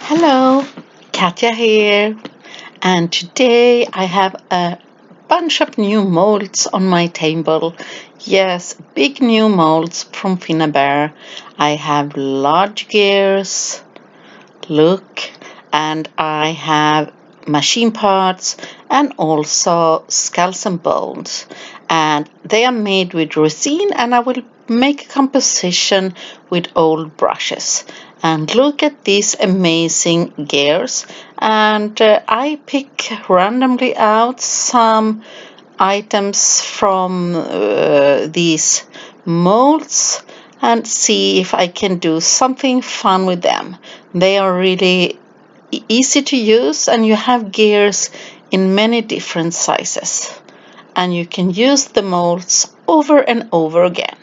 Hello, Katja here, and today I have a bunch of new molds on my table. Yes, big new molds from Finnabair. I have large gears, look, and I have machine parts and also skulls and bones. And they are made with resin, and I will make a composition with old brushes. And look at these amazing gears. And I pick randomly out some items from these molds and see if I can do something fun with them. They are really easy to use, and you have gears in many different sizes, and you can use the molds over and over again.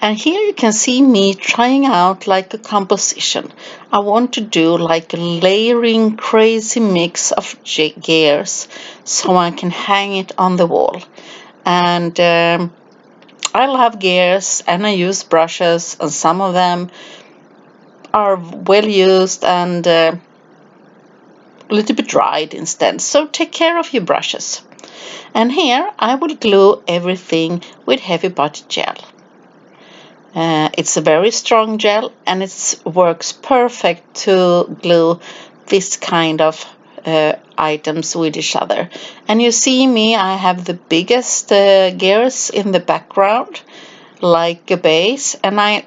And here you can see me trying out like a composition. I want to do like a layering crazy mix of gears so I can hang it on the wall. And I love gears and I use brushes, and some of them are well used and a little bit dried instead. So take care of your brushes. And here I will glue everything with heavy body gel. It's a very strong gel, and it works perfect to glue this kind of items with each other. And you see me, I have the biggest gears in the background, like a base, and I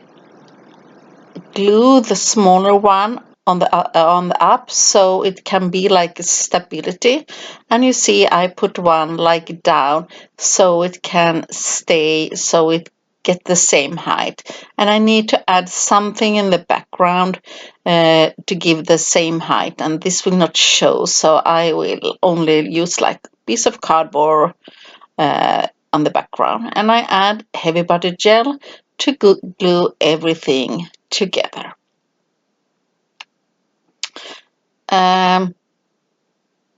glue the smaller one on the up so it can be like a stability. And you see I put one like down so it can stay, so it get the same height. And I need to add something in the background to give the same height, and this will not show, so I will only use like a piece of cardboard on the background, and I add heavy body gel to glue everything together. Um,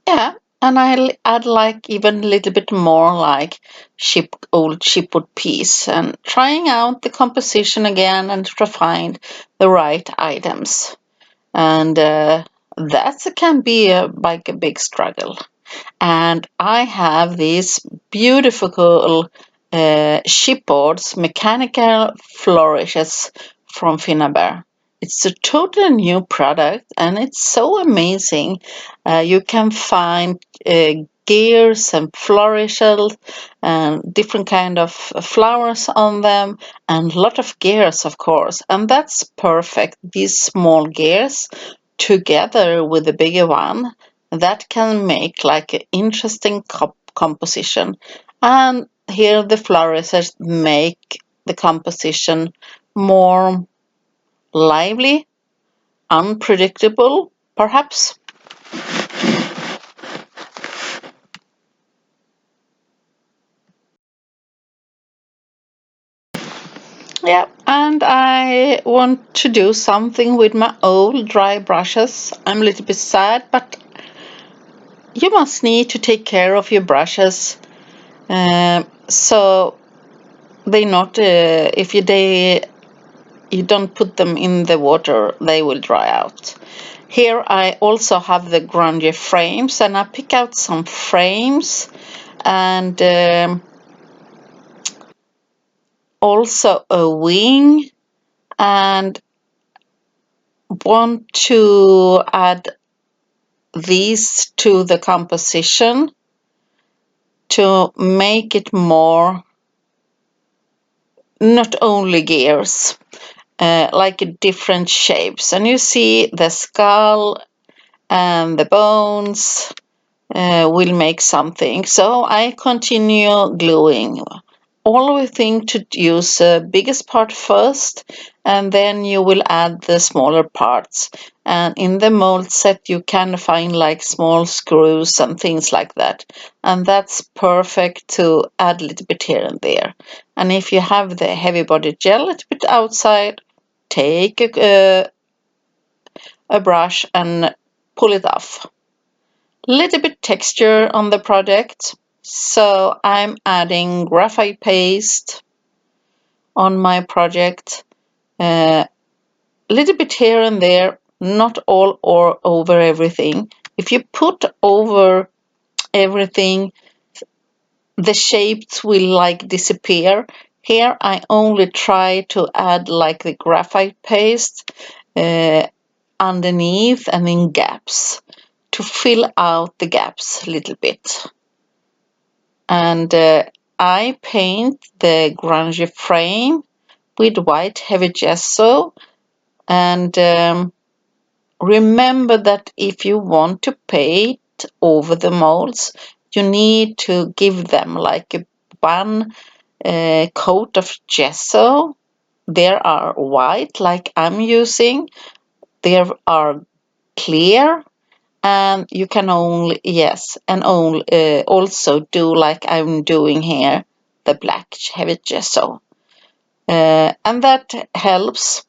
yeah, and I'll add like even a little bit more like old chipboard piece, and trying out the composition again and to find the right items. And that can be like a big struggle. And I have these beautiful chipboards, mechanical flourishes from Finnabair. It's a totally new product, and it's so amazing. You can find gears and flourishes and different kind of flowers on them, and a lot of gears, of course. And that's perfect. These small gears together with the bigger one, that can make like an interesting composition. And here the flourishes make the composition more lively, unpredictable, perhaps. Yeah, and I want to do something with my old dry brushes. I'm a little bit sad, but you must need to take care of your brushes. So they not if you don't put them in the water, they will dry out. Here I also have the grungy frames, and I pick out some frames, and also a wing, and want to add these to the composition to make it more not only gears, like different shapes. And you see the skull and the bones will make something. So I continue gluing. Always think to use the biggest part first, and then you will add the smaller parts. And in the mold set you can find like small screws and things like that. And that's perfect to add a little bit here and there. And if you have the heavy body gel a little bit outside, take a brush and pull it off. Little bit texture on the product, so I'm adding graphite paste on my project, a little bit here and there, not all or over everything. If you put over everything, the shapes will like disappear. Here I only try to add like the graphite paste underneath and in gaps to fill out the gaps a little bit. And I paint the grungy frame with white heavy gesso. And remember that if you want to paint over the molds, you need to give them like one coat of gesso. There are white like I'm using. There are clear, and you can only also do like I'm doing here, the black heavy gesso, and that helps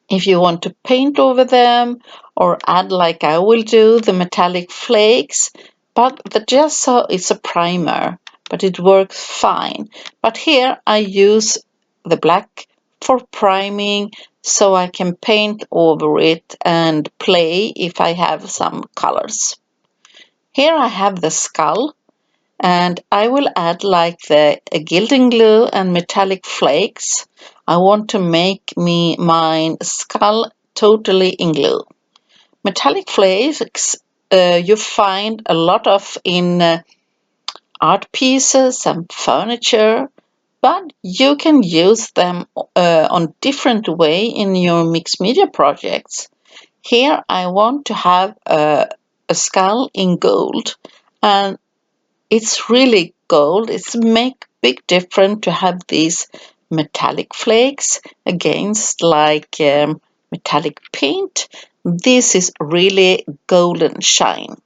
if you want to paint over them or add like I will do the metallic flakes. But the gesso is a primer, but it works fine. But here I use the black for priming, so I can paint over it and play if I have some colors. Here I have the skull, and I will add like the gilding glue and metallic flakes. I want to make my skull totally in glue. Metallic flakes you find a lot of in art pieces and furniture, but you can use them on different way in your mixed media projects. Here I want to have a skull in gold, and it's really gold. It's make big difference to have these metallic flakes against like metallic paint. This is really golden shine.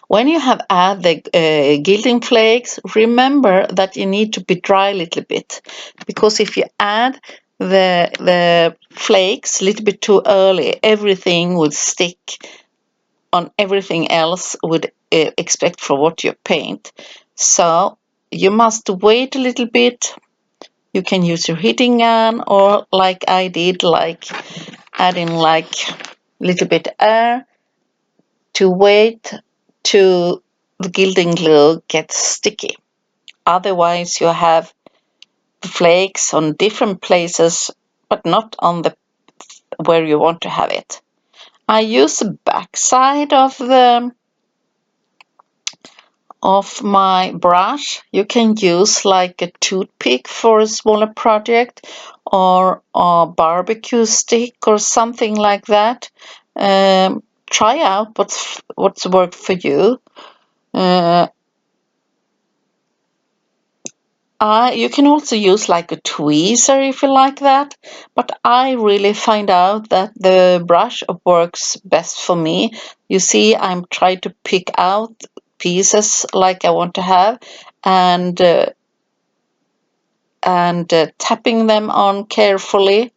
When you have added the gilding flakes, remember that you need to be dry a little bit, because if you add the flakes a little bit too early, everything will stick on everything else would expect for what you paint. So you must wait a little bit. You can use your heating gun, or like I did, like adding like a little bit air to wait to the gilding glue gets sticky. Otherwise you have flakes on different places but not on the where you want to have it. I use the back side of my brush. You can use like a toothpick for a smaller project, or a barbecue stick or something like that. Try out what's worked for you. You can also use like a tweezer if you like that, but I really find out that the brush works best for me. You see, I'm trying to pick out pieces like I want to have, and tapping them on carefully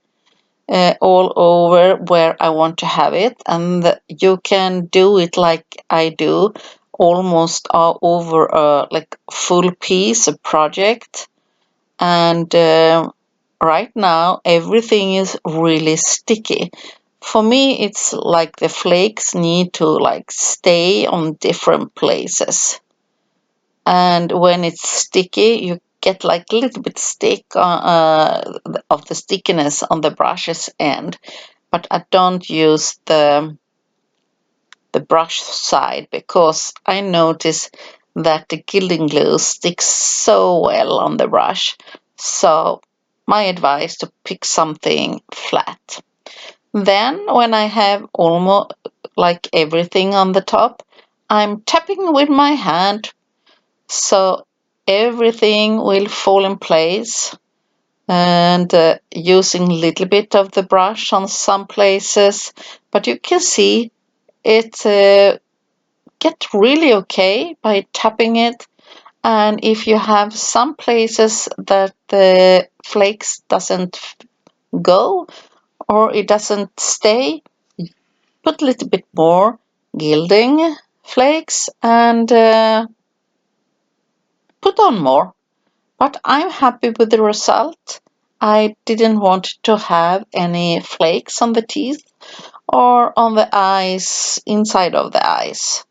all over where I want to have it. And you can do it like I do, almost all over a like full piece, a project. And right now everything is really sticky. For me, it's like the flakes need to like stay on different places, and when it's sticky you get like a little bit of the stickiness on the brush's end. But I don't use the brush side, because I notice that the gilding glue sticks so well on the brush. So my advice to pick something flat. Then when I have almost like everything on the top, I'm tapping with my hand so everything will fall in place, and using a little bit of the brush on some places. But you can see it get really okay by tapping it. And if you have some places that the flakes doesn't go or it doesn't stay, put a little bit more gilding flakes and put on more. But I'm happy with the result, I didn't want to have any flakes on the teeth or on the eyes, inside of the eyes.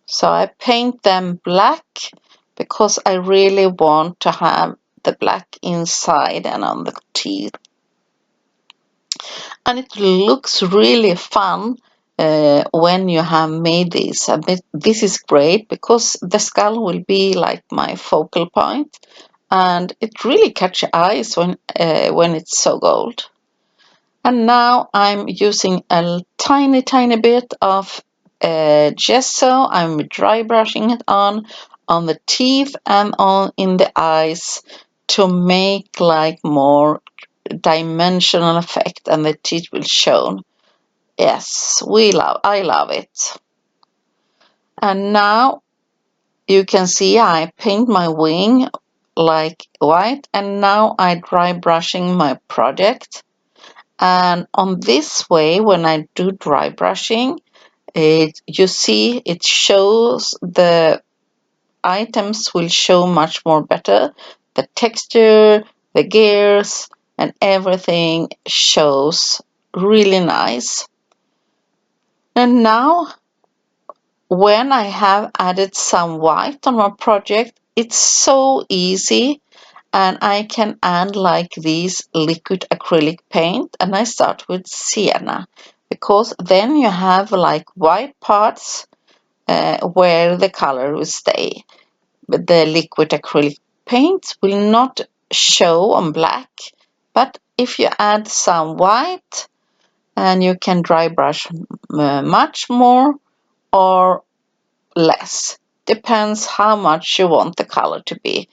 So I paint them black because I really want to have the black inside and on the teeth. And it looks really fun when you have made this. This is great because the skull will be like my focal point, and it really catches eyes when it's so gold. And now I'm using a tiny bit of gesso. I'm dry brushing it on the teeth and on in the eyes to make like more dimensional effect, and the teeth will show. Yes, I love it. And now you can see I paint my wing like white, and now I dry brushing my project. And on this way, when I do dry brushing, you see it shows the items will show much more better. The texture, the gears, and everything shows really nice. And now, when I have added some white on my project, it's so easy, and I can add like this liquid acrylic paint, and I start with sienna because then you have like white parts where the color will stay. But the liquid acrylic paint will not show on black, but if you add some white, and you can dry brush much more or less, depends how much you want the color to be.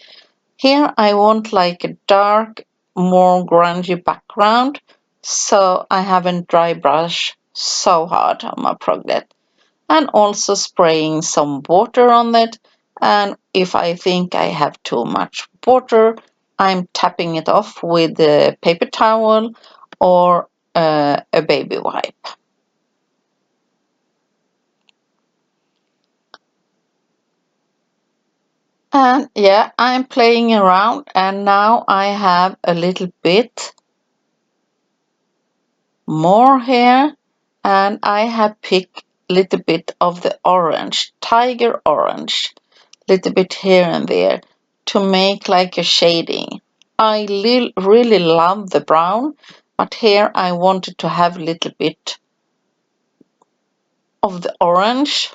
Here I want like a dark, more grungy background, so I haven't dry brush so hard on my project. And also spraying some water on it, and if I think I have too much water, I'm tapping it off with a paper towel or a baby wipe. And yeah, I'm playing around, and now I have a little bit more here, and I have picked a little bit of the orange, tiger orange, little bit here and there to make like a shading. I really love the brown, but here I wanted to have a little bit of the orange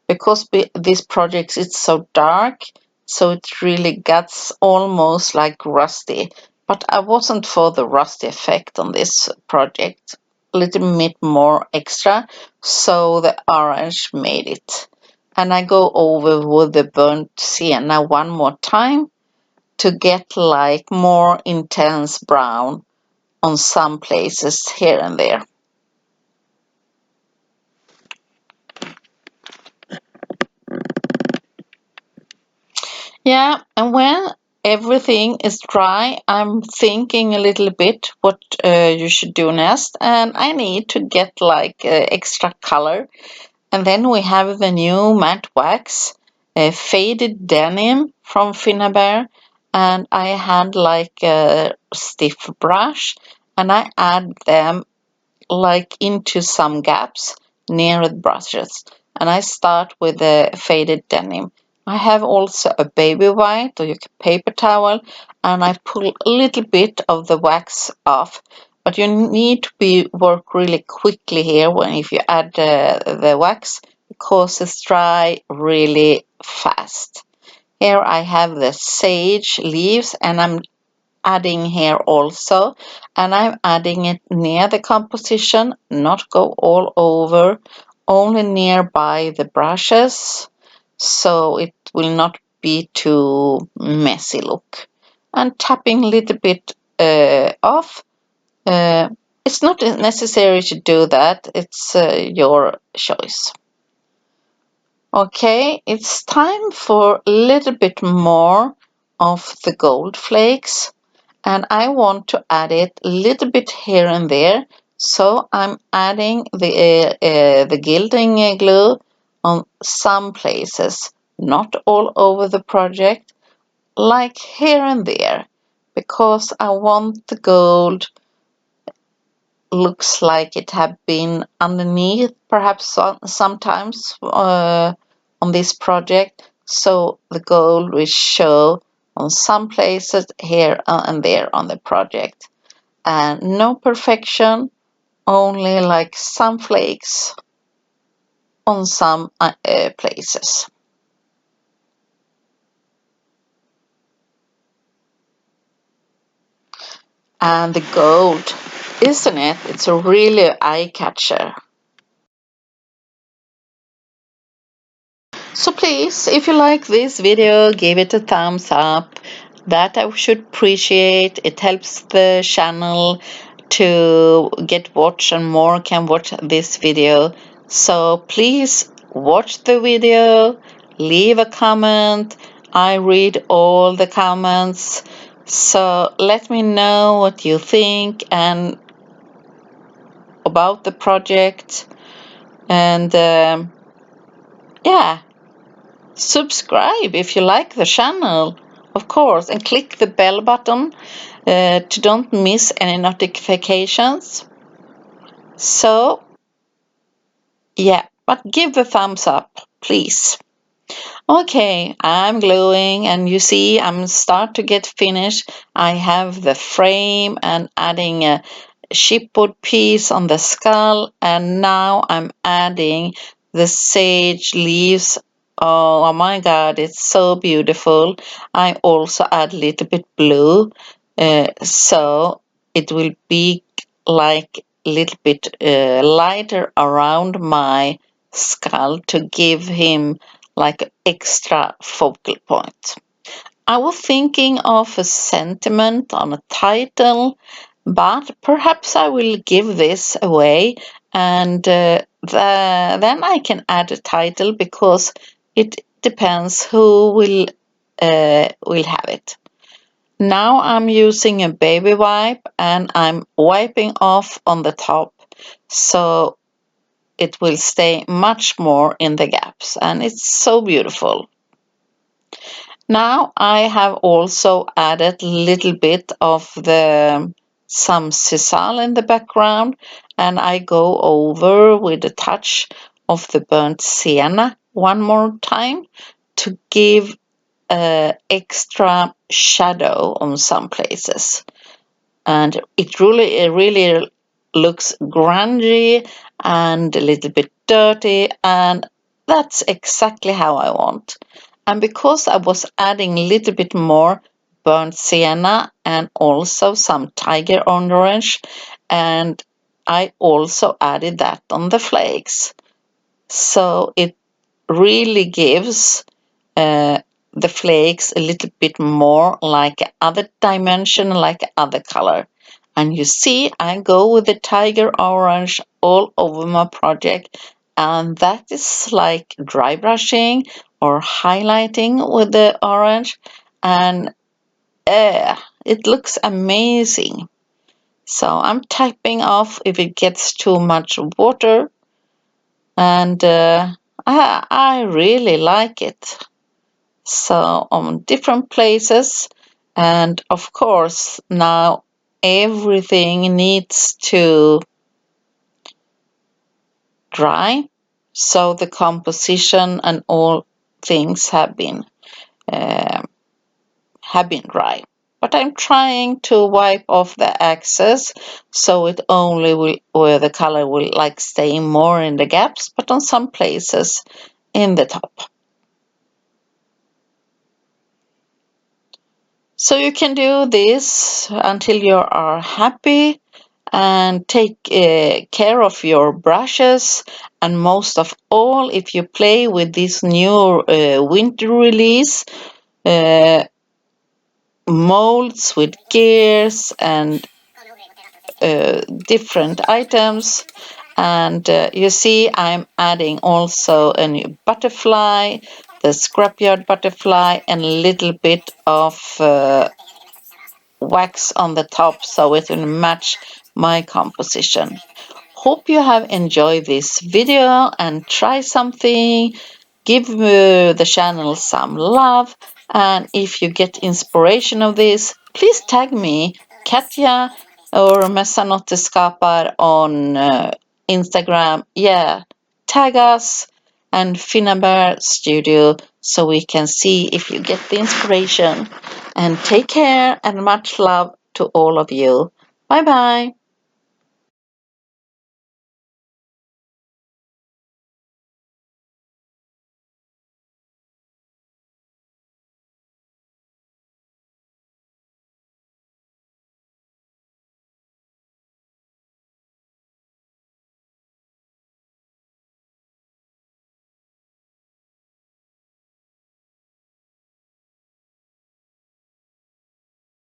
because this project is so dark, so it really gets almost like rusty. But I wasn't for the rusty effect on this project, a little bit more extra, so the orange made it. And I go over with the burnt sienna one more time to get like more intense brown on some places here and there. Yeah, and when everything is dry, I'm thinking a little bit what you should do next, and I need to get like extra color. And then we have the new matte wax, faded denim from Finnabair, and I had like a stiff brush, and I add them like into some gaps near the brushes, and I start with the faded denim. I have also a baby white or you can paper towel, and I pull a little bit of the wax off, but you need to work really quickly here when if you add the wax because it's dry really fast. Here I have the sage leaves, and I'm adding here also, and I'm adding it near the composition, not go all over, only nearby the brushes, so it will not be too messy look. And tapping a little bit off. uh, it's not necessary to do that, it's your choice. Okay, it's time for a little bit more of the gold flakes, and I want to add it a little bit here and there. So I'm adding the gilding glue on some places, not all over the project, like here and there, because I want the gold looks like it have been underneath perhaps sometimes on this project, so the gold will show on some places here and there on the project, and no perfection, only like some flakes on some places. And the gold, isn't it? It's a really eye catcher. So please, if you like this video, give it a thumbs up. That I should appreciate. It helps the channel to get watched and more can watch this video. So please watch the video, leave a comment. I read all the comments. So let me know what you think and about the project. And yeah. Subscribe if you like the channel, of course, and click the bell button to don't miss any notifications. So, yeah, but give the thumbs up, please. Okay, I'm gluing and you see I'm start to get finished. I have the frame and adding a chipboard piece on the skull, and now I'm adding the sage leaves. Oh my god, it's so beautiful. I also add a little bit blue, so it will be like a little bit lighter around my skull to give him like extra focal point. I was thinking of a sentiment on a title, but perhaps I will give this away, and then I can add a title because it depends who will have it. Now I'm using a baby wipe and I'm wiping off on the top, so it will stay much more in the gaps, and it's so beautiful. Now I have also added a little bit of some sisal in the background, and I go over with a touch of the burnt sienna one more time to give extra shadow on some places. And it really looks grungy and a little bit dirty, and that's exactly how I want. And because I was adding a little bit more burnt sienna and also some tiger orange, and I also added that on the flakes, so it really gives uh, the flakes a little bit more like other dimension, like other color. And you see, I go with the tiger orange all over my project, and that is like dry brushing or highlighting with the orange, and it looks amazing. So I'm typing off if it gets too much water, and I really like it. So on different places, and of course now everything needs to dry, so the composition and all things uh, have been dry. But I'm trying to wipe off the excess, so it only will where the color will like stay more in the gaps, but on some places in the top. So you can do this until you are happy, and take care of your brushes, and most of all, if you play with this new winter release molds with gears and different items, and you see I'm adding also a new butterfly, the scrapyard butterfly, and a little bit of wax on the top so it will match my composition. Hope you have enjoyed this video and try something. Give the channel some love. And if you get inspiration of this, please tag me, Katja or Mesanotte Skapar on Instagram. Yeah, tag us and Finnabair Studio so we can see if you get the inspiration. And take care and much love to all of you. Bye bye.